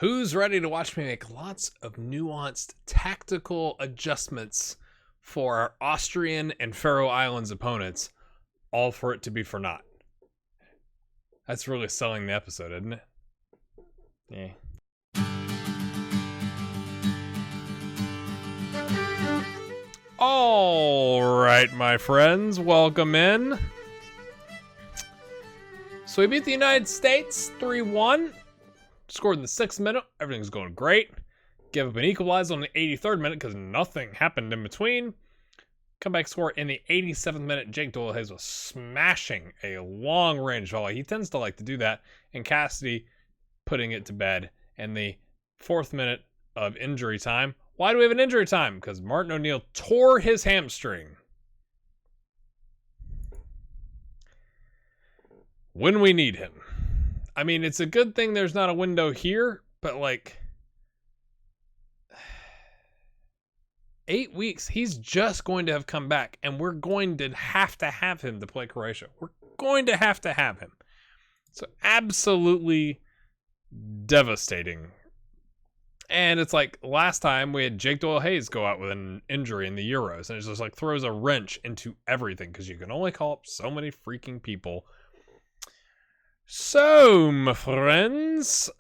Who's ready to watch me make lots of nuanced tactical adjustments for our Austrian and Faroe Islands opponents, all for it to be for naught? That's really selling the episode, isn't it? Yeah. All right, my friends, welcome in. So we beat the United States 3-1. Scored in the 6th minute. Everything's going great. Give up an equalizer on the 83rd minute because nothing happened in between. Comeback score in the 87th minute. Jake Doyle-Hayes was smashing a long-range volley. He tends to like to do that. And Cassidy putting it to bed. And the 4th minute of injury time. Why do we have an injury time? Because Martin O'Neill tore his hamstring. When we need him. I mean, it's a good thing there's not a window here, but like 8 weeks, he's just going to have come back, and we're going to have him to play Croatia. We're going to have him. So absolutely devastating. And it's like last time we had Jake Doyle-Hayes go out with an injury in the Euros, and it just like throws a wrench into everything because you can only call up so many freaking people. So, my friends,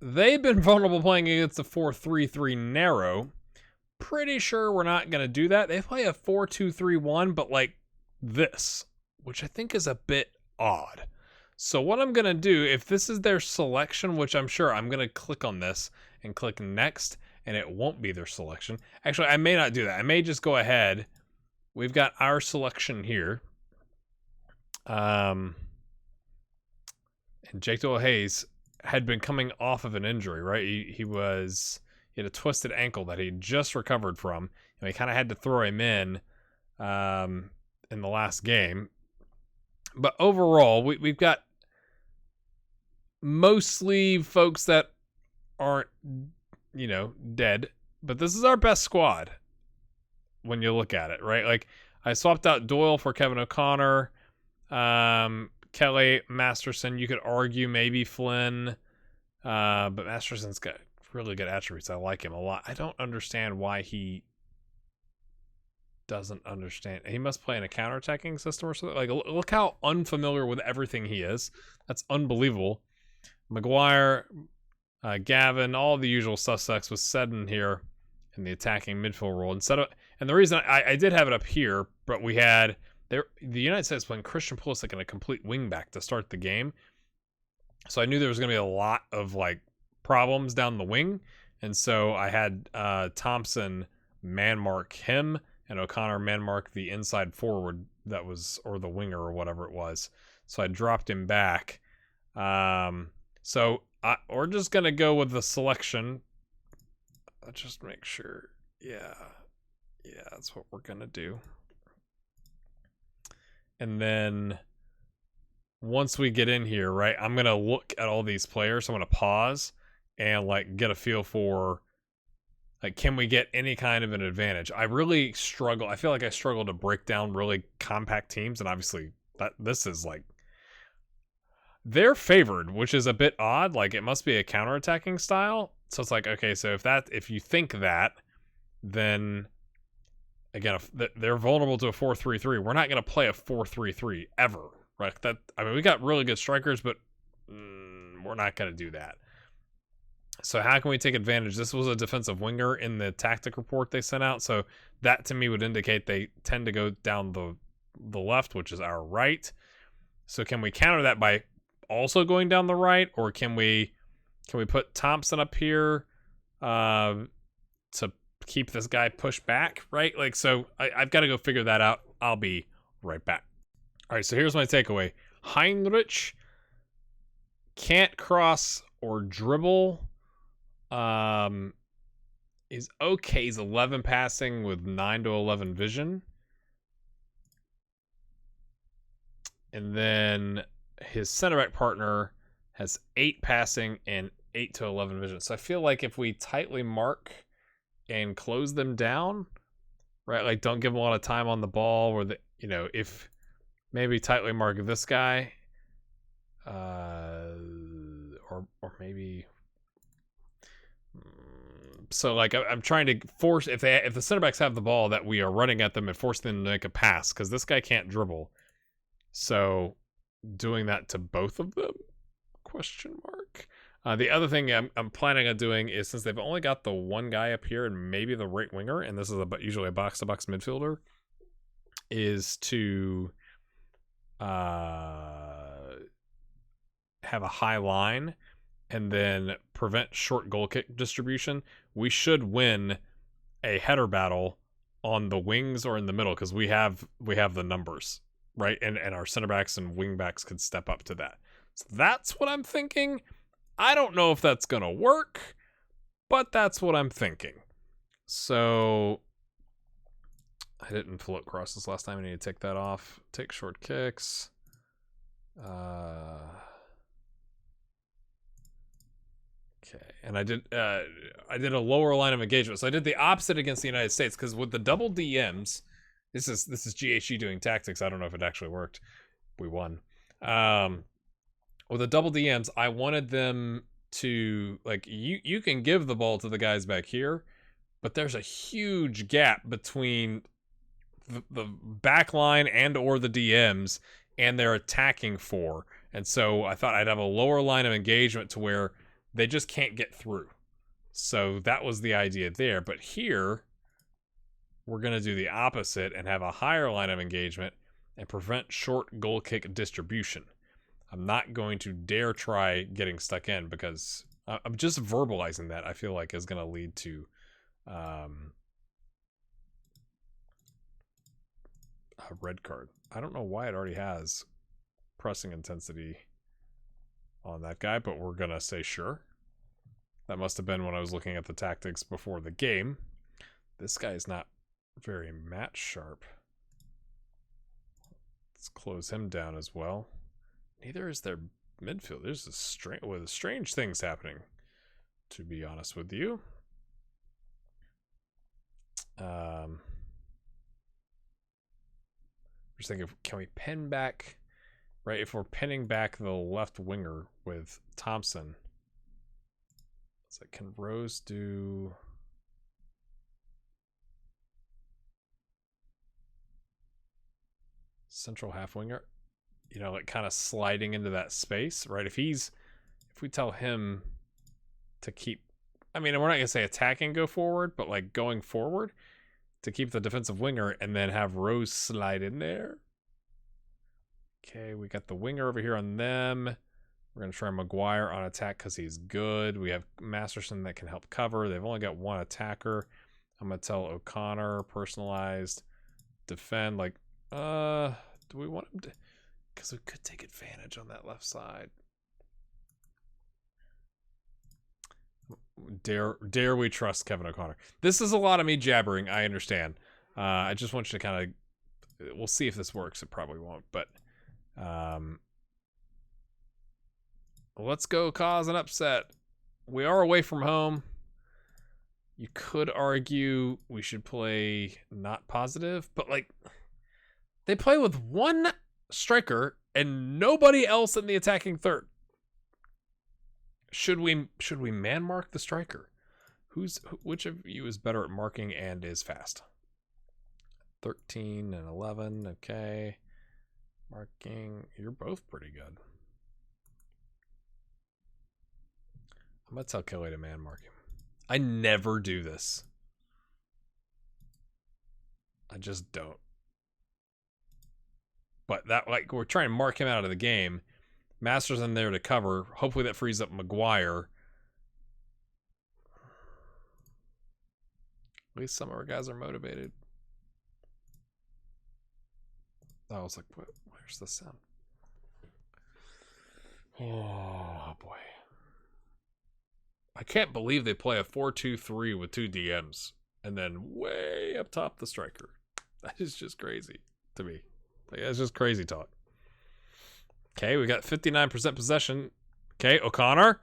they've been vulnerable playing against the 4-3-3 narrow. Pretty sure we're not going to do that. They play a 4-2-3-1, but like this, which I think is a bit odd. So what I'm going to do, if this is their selection, which I'm sure I'm going to click on this and click next, and it won't be their selection. Actually, I may not do that. I may just go ahead. We've got our selection here. And Jake Doyle-Hayes had been coming off of an injury, right? He had a twisted ankle that he just recovered from, and we kind of had to throw him in the last game. But overall, we've got mostly folks that aren't, dead. But this is our best squad when you look at it, right? Like, I swapped out Doyle for Kevin O'Connor. Kelly, Masterson, you could argue maybe Flynn, but Masterson's got really good attributes. I like him a lot. I don't understand why he doesn't understand. He must play in a counterattacking system or something. Like, look how unfamiliar with everything he is. That's unbelievable. McGuire, Gavin, all the usual suspects was said in here in the attacking midfield role. And the reason I did have it up here, but we had the United States playing Christian Pulisic in a complete wingback to start the game. So I knew there was going to be a lot of like problems down the wing. And so I had Thompson man mark him and O'Connor man mark the inside forward or the winger or whatever it was. So I dropped him back. So we're just going to go with the selection. I'll just make sure. Yeah, that's what we're going to do. And then once we get in here, right, I'm going to look at all these players. I'm going to pause and like get a feel for like, can we get any kind of an advantage? I really struggle. I feel like I struggle to break down really compact teams. And obviously this is like, they're favored, which is a bit odd. Like, it must be a counterattacking style. So it's like, okay, so if you think that, then again, if they're vulnerable to a 4-3-3, we're not going to play a 4-3-3 ever, right? We got really good strikers, but we're not going to do that. So how can we take advantage? This was a defensive winger in the tactic report they sent out, so that to me would indicate they tend to go down the left, which is our right. So can we counter that by also going down the right, or can we put Thompson up here to keep this guy pushed back, right? Like, so I've got to go figure that out. I'll be right back. All right, so here's my takeaway. Heinrich can't cross or dribble. Is okay. He's 11 passing with 9 to 11 vision. And then his center back partner has 8 passing and 8 to 11 vision. So I feel like if we tightly mark and close them down, right? Like, don't give them a lot of time on the ball, or if maybe tightly mark this guy, or maybe. So like I'm trying to force if the center backs have the ball that we are running at them and force them to make a pass because this guy can't dribble. So doing that to both of them? Question mark. The other thing I'm planning on doing is since they've only got the one guy up here and maybe the right winger, and this is usually a box-to-box midfielder, is to have a high line and then prevent short goal kick distribution. We should win a header battle on the wings or in the middle because we have the numbers, right? And our center backs and wing backs could step up to that. So that's what I'm thinking. I don't know if that's gonna work, but that's what I'm thinking. So I didn't float crosses last time. I need to take that off. Take short kicks. Okay, and I did a lower line of engagement. So I did the opposite against the United States because with the double DMs, this is GHG doing tactics. I don't know if it actually worked. We won. With the double DMs, I wanted them to like you can give the ball to the guys back here, but there's a huge gap between the back line and or the DMs and their attacking four. And so I thought I'd have a lower line of engagement to where they just can't get through. So that was the idea there. But here, we're going to do the opposite and have a higher line of engagement and prevent short goal kick distribution. I'm not going to dare try getting stuck in because I'm just verbalizing that I feel like is going to lead to a red card. I don't know why it already has pressing intensity on that guy, but we're gonna say sure. That must have been when I was looking at the tactics before the game. This guy is not very match sharp. Let's close him down as well. Neither is their midfield. There's strange things happening, to be honest with you. Just thinking, can we pin back? Right, if we're pinning back the left winger with Thompson, it's like, can Rose do? Central half winger, you know, like kind of sliding into that space, right? If we tell him to keep, I mean, we're not gonna say attacking go forward, but like going forward to keep the defensive winger and then have Rose slide in there. Okay, we got the winger over here on them. We're going to try Maguire on attack because he's good. We have Masterson that can help cover. They've only got one attacker. I'm going to tell O'Connor, personalized, defend. Like, do we want him to? Because we could take advantage on that left side. Dare we trust Kevin O'Connor? This is a lot of me jabbering, I understand. I just want you to kind of, we'll see if this works. It probably won't, but let's go cause an upset. We are away from home. You could argue we should play not positive, but like they play with one striker and nobody else in the attacking third. Should we man mark the striker? Which of you is better at marking and is fast? 13 and 11, okay. Marking, you're both pretty good. I'm gonna tell Kelly to man mark him. I never do this. I just don't. But that, like, we're trying to mark him out of the game. Masters in there to cover. Hopefully that frees up Maguire. At least some of our guys are motivated. I was like, where's the sound? Oh boy. I can't believe they play a 4-2-3 with two DMs and then way up top the striker. That is just crazy to me. Like, that's just crazy talk. Okay, we got 59% possession. Okay, O'Connor.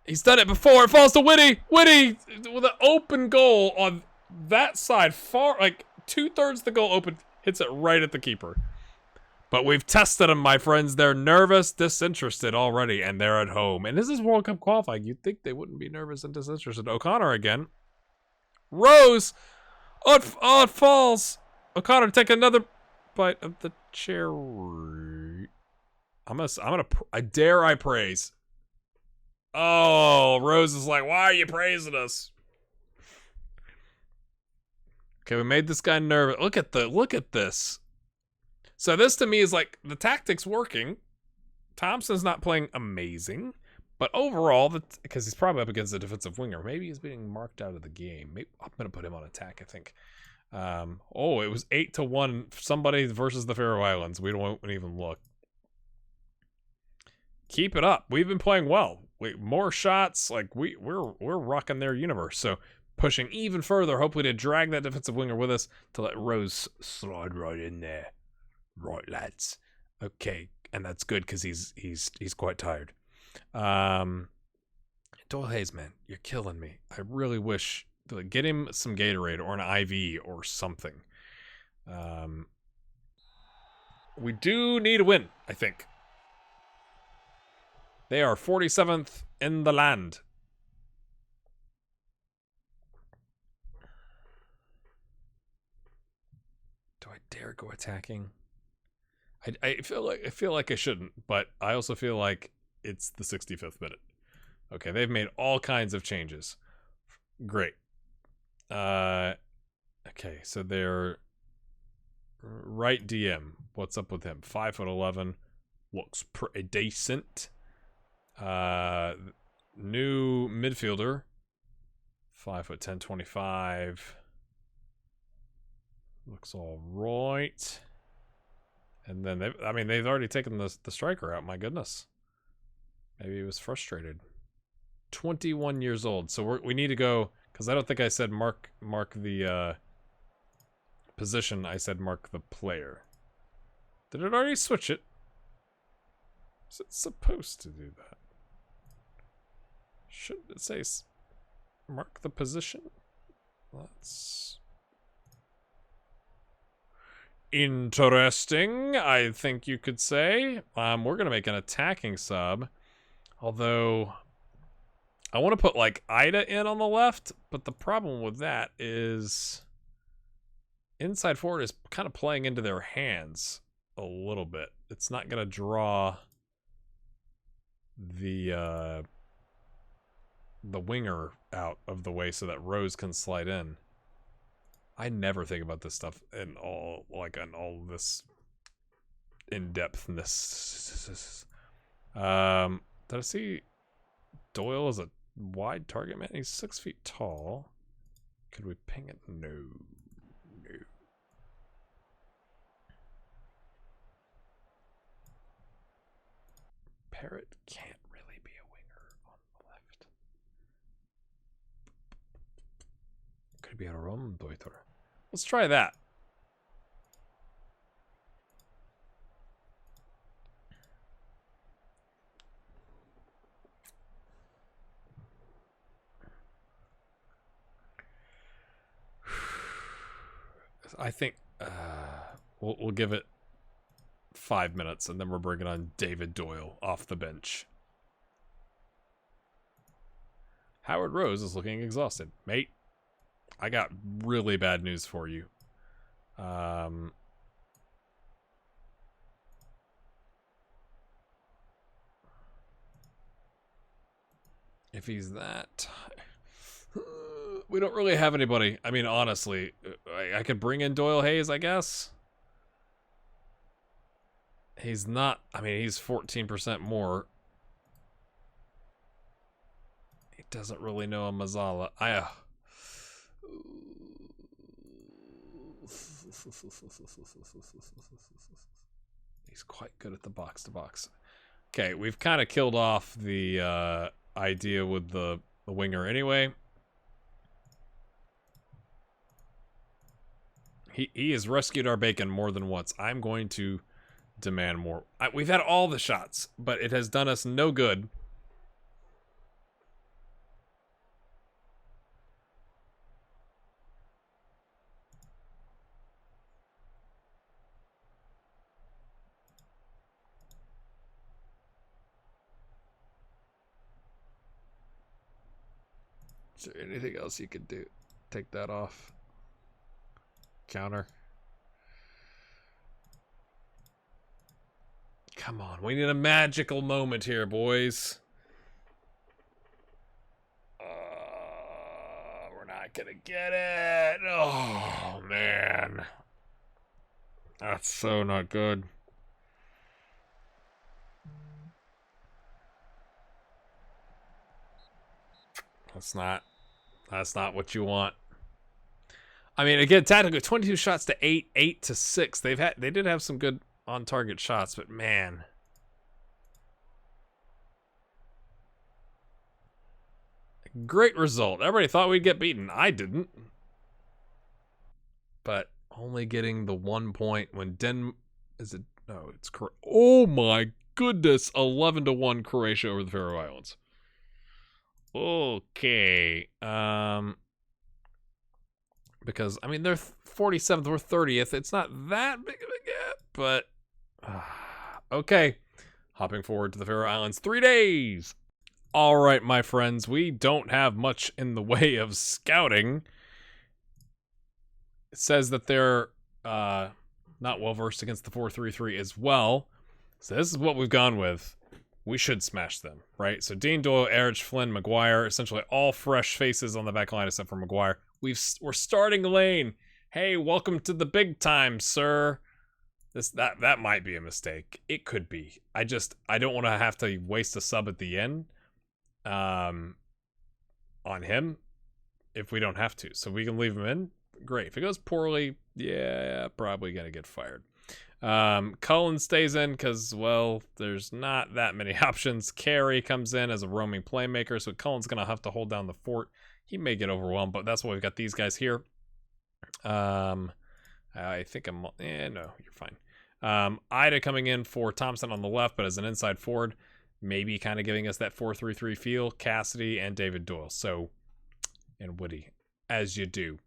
He's done it before. It falls to Whitty. Whitty with an open goal on that side, far, like 2/3 the goal open, hits it right at the keeper. But we've tested them, my friends. They're nervous, disinterested already, and they're at home. And this is World Cup qualifying. You'd think they wouldn't be nervous and disinterested. O'Connor again. Rose! Oh, it falls! O'Connor, take another bite of the cherry. I dare I praise. Oh, Rose is like, why are you praising us? Okay, we made this guy nervous. Look at this. So this to me is like the tactics working. Thompson's not playing amazing, but overall, because he's probably up against a defensive winger, maybe he's being marked out of the game. Maybe I'm gonna put him on attack. I think. Oh, it was 8-1. Somebody versus the Faroe Islands. We don't even look. Keep it up. We've been playing well. More shots. Like we're rocking their universe. So pushing even further, hopefully to drag that defensive winger with us to let Rose slide right in there. Right, lads. Okay, and that's good because he's quite tired. Doyle Hayes, man, you're killing me. I really wish to get him some Gatorade or an IV or something. We do need a win, I think. They are 47th in the land. Do I dare go attacking? I feel like I shouldn't, but I also feel like it's the 65th minute. Okay, they've made all kinds of changes. Great. Okay, so they're right DM. What's up with him? 5'11", looks pretty decent. New midfielder, 5'10", 25. Looks all right. And then they've already taken the striker out. My goodness. Maybe he was frustrated. 21 years old. So we need to go, because I don't think I said mark the position. I said mark the player. Did it already switch it? Is it supposed to do that? Shouldn't it say mark the position? That's interesting, I think you could say. We're going to make an attacking sub. Although, I want to put, like, Ida in on the left. But the problem with that is inside forward is kind of playing into their hands a little bit. It's not going to draw the winger out of the way so that Rose can slide in. I never think about this stuff in all this in-depthness. Did I see Doyle as a wide target man? He's 6 feet tall. Could we ping it? No. Parrot can't really be a winger on the left. Could be a Raumdeuter. Let's try that. I think we'll give it 5 minutes, and then we're bringing on David Doyle off the bench. Howard Rose is looking exhausted. Mate, I got really bad news for you. If he's that... We don't really have anybody. I mean, honestly, I could bring in Doyle Hayes, I guess. He's not... I mean, he's 14% more. He doesn't really know a Mazzala. He's quite good at the box-to-box. Okay, we've kind of killed off the idea with the winger anyway. He has rescued our bacon more than once. I'm going to demand more. We've had all the shots, but it has done us no good. there anything else you could do? Take that off. Counter. Come on, we need a magical moment here, boys. We're not gonna get it. Oh, man. That's so not good. That's not what you want. I mean, again, tactically, 22 shots to 8, 8 to 6. They did have some good on-target shots, but man. Great result. Everybody thought we'd get beaten. I didn't. But only getting the 1 point when it's oh my goodness, 11-1 Croatia over the Faroe Islands. Okay. Because, I mean, they're 47th or 30th. It's not that big of a gap, but okay. Hopping forward to the Faroe Islands, 3 days. All right, my friends, we don't have much in the way of scouting. It says that they're not well versed against the 4-3-3 as well. So this is what we've gone with. We should smash them, right? So Dean, Doyle, Erich, Flynn, Maguire, essentially all fresh faces on the back line except for Maguire. We're starting Lane. Hey, welcome to the big time, sir. That might be a mistake. It could be. I don't want to have to waste a sub at the end on him if we don't have to. So we can leave him in. Great. If it goes poorly, yeah, probably gonna get fired. Cullen stays in because, well, there's not that many options. Carey comes in as a roaming playmaker, so Cullen's gonna have to hold down the fort. He may get overwhelmed, but that's why we've got these guys here. I think no, you're fine. Ida coming in for Thompson on the left, but as an inside forward, maybe kind of giving us that 4-3-3 feel. Cassidy and David Doyle. So, and Woody, as you do,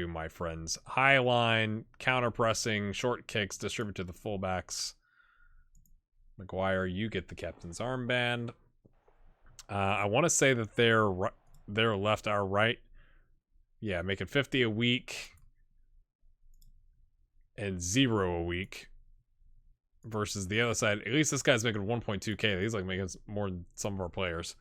my friends. High line, counter pressing, short kicks, distribute to the fullbacks. Maguire, you get the captain's armband. I want to say that they're left, our right. Yeah, making 50 a week and 0 a week versus the other side. At least this guy's making 1.2K. He's like making more than some of our players,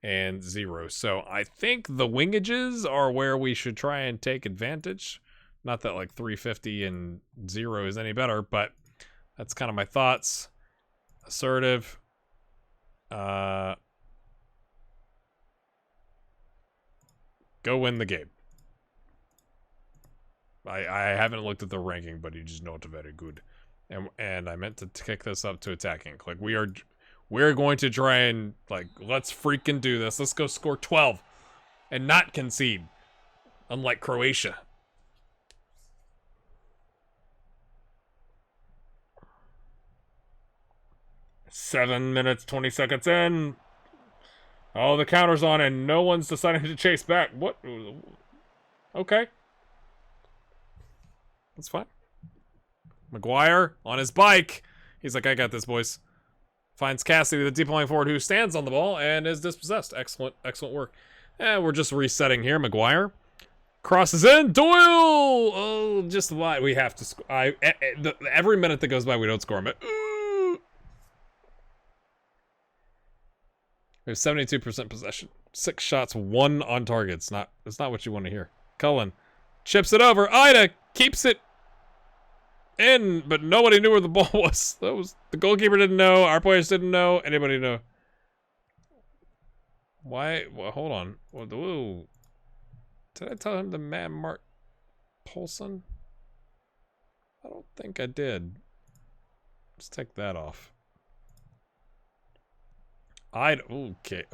and 0. So I think the wingages are where we should try and take advantage. Not that like 350 and 0 is any better, but that's kind of my thoughts. Assertive. Go win the game. I haven't looked at the ranking, but it's not very good. And I meant to kick this up to attacking. Like we're going to try and like let's freaking do this. Let's go score 12 and not concede. Unlike Croatia. Seven minutes, 20 seconds in. Oh, the counter's on and no one's deciding to chase back. What? Okay. That's fine. Maguire on his bike. He's like, I got this, boys. Finds Cassidy, the deep lying forward, who stands on the ball and is dispossessed. Excellent work. And we're just resetting here. Maguire crosses in. Doyle! Oh, just why we have to score. Every minute that goes by, we don't score him. We have 72% possession. 6 shots, 1 on target. It's not what you want to hear. Cullen chips it over. Ida keeps it in, but nobody knew where the ball was. The goalkeeper didn't know. Our players didn't know. Anybody know? Why? Well, hold on. Whoa. Did I tell him to man mark Paulson? I don't think I did. Let's take that off. Okay.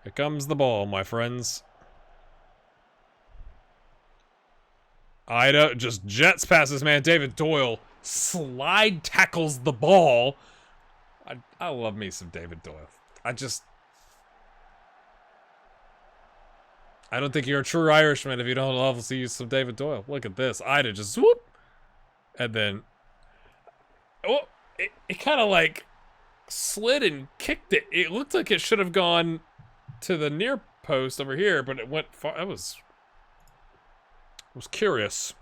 Here comes the ball, my friends. Ida just jets past this man. David Doyle slide tackles the ball. I love me some David Doyle. I don't think you're a true Irishman if you don't love to see some David Doyle. Look at this. Ida just whoop. And then it kind of like slid and kicked it. It looked like it should have gone to the near post over here, but it went far. I was curious.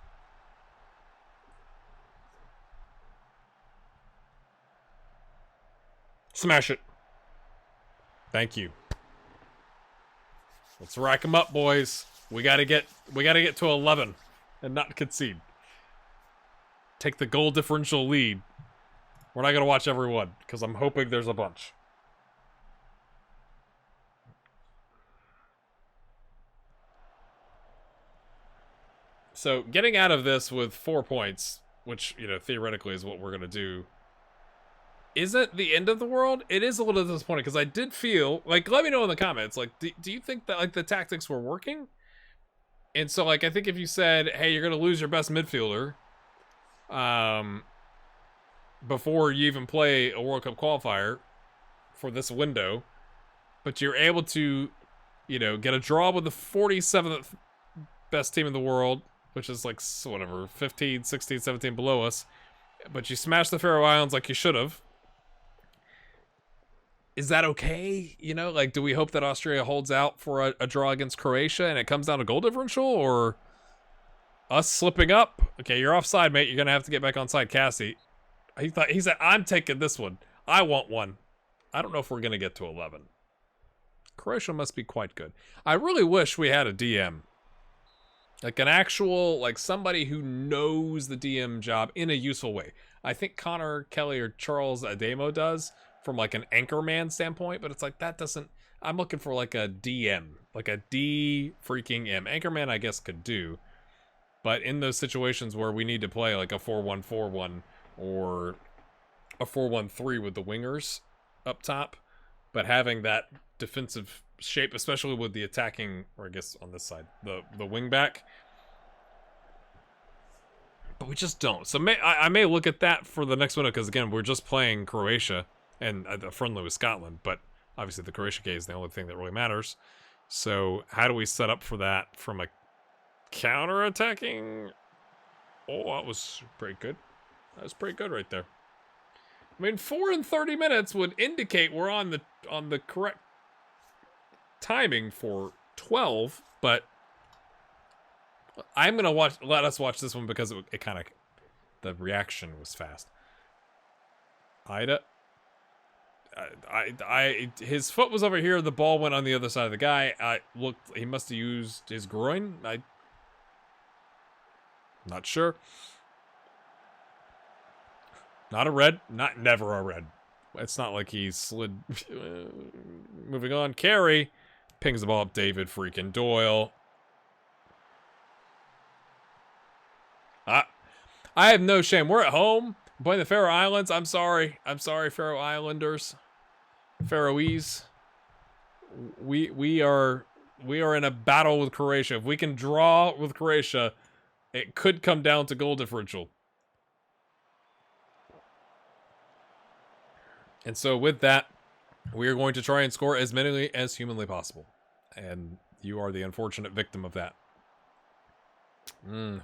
Smash it. Thank you. Let's rack them up, boys. We gotta get to 11 and not concede. Take the goal differential lead. We're not gonna watch every one because I'm hoping there's a bunch. So getting out of this with 4 points, which, you know, theoretically is what we're gonna do, isn't the end of the world. It is a little disappointing because I did feel like, let me know in the comments, like, do you think that like the tactics were working? And so like I think if you said, hey, you're gonna lose your best midfielder before you even play a World Cup qualifier for this window, but you're able to, you know, get a draw with the 47th best team in the world, which is like whatever 15, 16, 17 below us, but you smash the Faroe Islands like you should have. Is that okay? You know, like, do we hope that Austria holds out for a draw against Croatia and it comes down to goal differential, or us slipping up? Okay, you're offside, mate. You're gonna have to get back on side, Cassie. He said, I'm taking this one. I want one. I don't know if we're gonna get to 11. Croatia must be quite good. I really wish we had a DM. Like an actual, like somebody who knows the DM job in a useful way. I think Connor Kelly or Charles Ademo does, from like an anchorman standpoint, but it's like that doesn't. I'm looking for like a DM, like a D freaking M. Anchorman I guess could do, but in those situations where we need to play like a 4-1-4-1 or a 4-1-3 with the wingers up top, but having that defensive shape, especially with the attacking, or I guess on this side, the wing back. But we just don't. So I may look at that for the next window, because again, we're just playing Croatia and a friendly with Scotland, but obviously the Croatia game is the only thing that really matters. So how do we set up for that from a counter-attacking? Oh, that was pretty good. That was pretty good right there. I mean, 4 and 30 minutes would indicate we're on the correct timing for 12, but I'm gonna let us watch this one because it kind of, the reaction was fast. Ida. His foot was over here. The ball went on the other side of the guy. He must have used his groin. I'm not sure. Not a red. Never a red. It's not like he slid. Moving on. Carey pings the ball up. David freaking Doyle. I have no shame. We're at home. I'm playing the Faroe Islands. I'm sorry. Faroe Islanders. Faroese. We are in a battle with Croatia. If we can draw with Croatia, it could come down to goal differential. And so with that, we are going to try and score as many as humanly possible. And you are the unfortunate victim of that.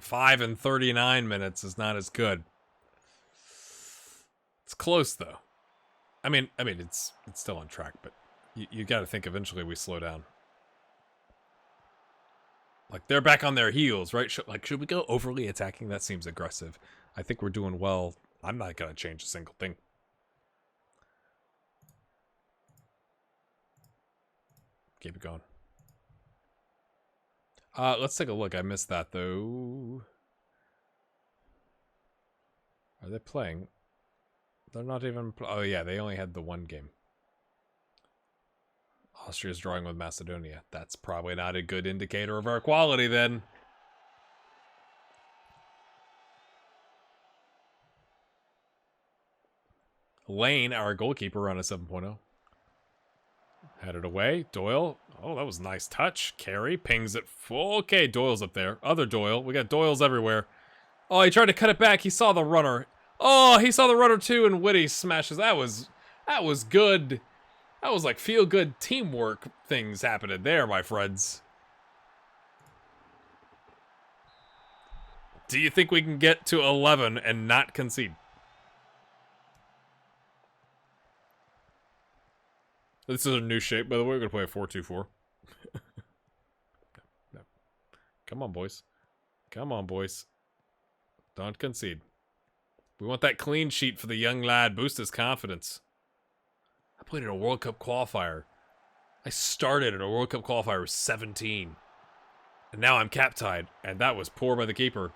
5 and 39 minutes is not as good. It's close though. I mean, it's still on track, but you got to think eventually we slow down. Like they're back on their heels, right? Should we go overly attacking? That seems aggressive. I think we're doing well. I'm not gonna change a single thing. Keep it going. Let's take a look. I missed that though. Are they playing? They're not even. Oh yeah, they only had the one game. Austria's drawing with Macedonia. That's probably not a good indicator of our quality then. Lane, our goalkeeper, on a 7.0. Headed away. Doyle. Oh, that was a nice touch. Carey pings it full. Okay, Doyle's up there. Other Doyle. We got Doyles everywhere. Oh, he tried to cut it back. He saw the runner. Oh, he saw the runner too, and Whitty smashes. That was good. That was like feel-good teamwork things happening there, my friends. Do you think we can get to 11 and not concede? This is a new shape, by the way. We're going to play a 4-2-4. No. Come on, boys. Come on, boys. Don't concede. We want that clean sheet for the young lad. Boost his confidence. I played in a World Cup qualifier. I started in a World Cup qualifier with 17. And now I'm cap-tied. And that was poor by the keeper.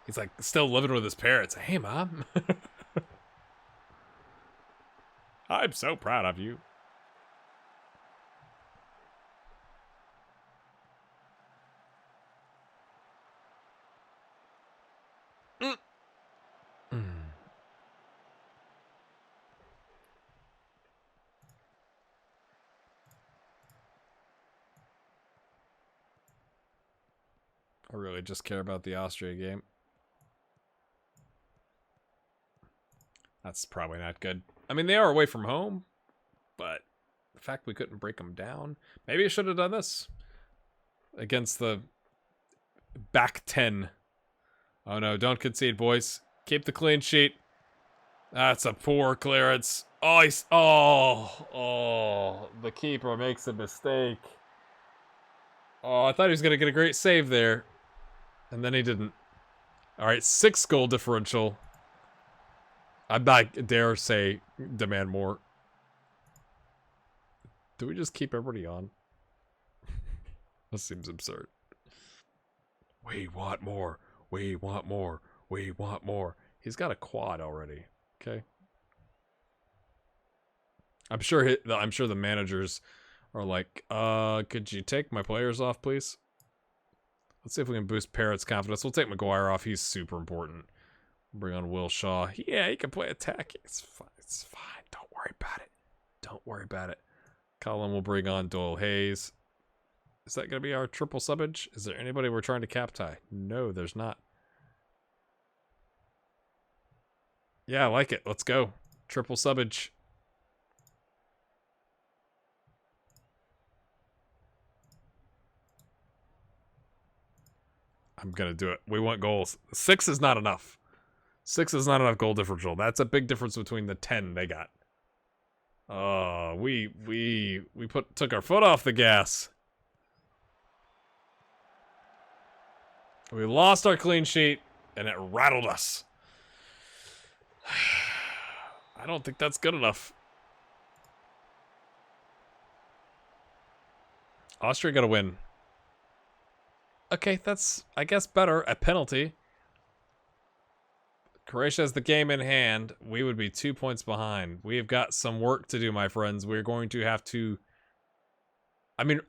He's like still living with his parents. Hey, Mom. I'm so proud of you. I really just care about the Austria game. That's probably not good. I mean, they are away from home, but the fact we couldn't break them down. Maybe I should have done this against the back 10. Oh no, don't concede, boys. Keep the clean sheet. That's a poor clearance. Oh, the keeper makes a mistake. Oh, I thought he was going to get a great save there. And then he didn't. All right, 6 goal differential. I'm not dare say demand more. Do we just keep everybody on? This seems absurd. We want more. We want more. We want more. He's got a quad already. Okay. I'm sure the managers are like, could you take my players off, please? Let's see if we can boost Parrott's confidence. We'll take Maguire off. He's super important. Bring on Will Shaw. Yeah, he can play attack. It's fine. It's fine. Don't worry about it. Don't worry about it. Colin will bring on Doyle Hayes. Is that going to be our triple subbage? Is there anybody we're trying to cap tie? No, there's not. Yeah, I like it. Let's go. Triple subbage. I'm going to do it. We want goals. 6 is not enough. 6 is not enough goal differential. That's a big difference between the 10 they got. We took our foot off the gas. We lost our clean sheet, and it rattled us. I don't think that's good enough. Austria got to win. Okay, that's, I guess, better. A penalty. Croatia has the game in hand. We would be 2 points behind. We have got some work to do, my friends. We're going to have to... I mean,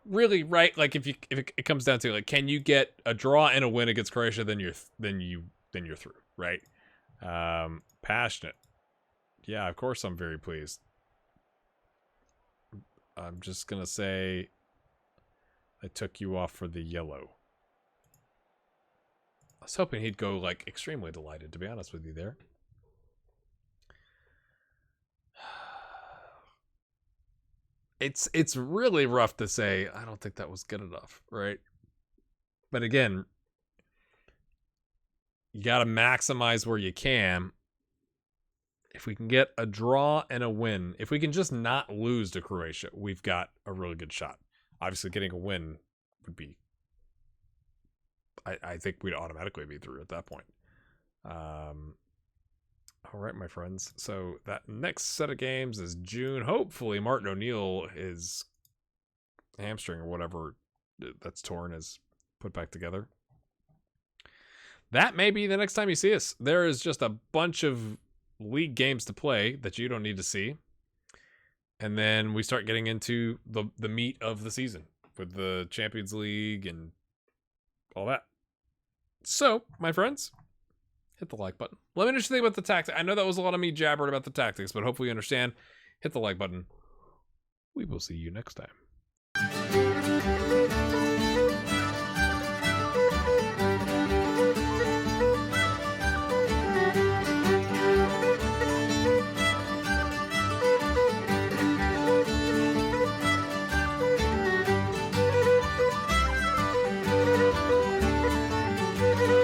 really, right? Like, if it comes down to, like, can you get a draw and a win against Croatia, then you're through, right? Passionate. Yeah, of course I'm very pleased. I'm just gonna say I took you off for the yellow. I was hoping he'd go, like, extremely delighted, to be honest with you there. It's really rough to say, I don't think that was good enough, right? But again, you got to maximize where you can. If we can get a draw and a win, if we can just not lose to Croatia, we've got a really good shot. Obviously, getting a win would be... I think we'd automatically be through at that point. All right, my friends. So that next set of games is June. Hopefully, Martin O'Neill, his hamstring or whatever that's torn, is put back together. That may be the next time you see us. There is just a bunch of league games to play that you don't need to see. And then we start getting into the meat of the season with the Champions League and all that. So, my friends, hit the like button. Let me know what you think about the tactics. I know that was a lot of me jabbering about the tactics, but hopefully you understand. Hit the like button. We will see you next time.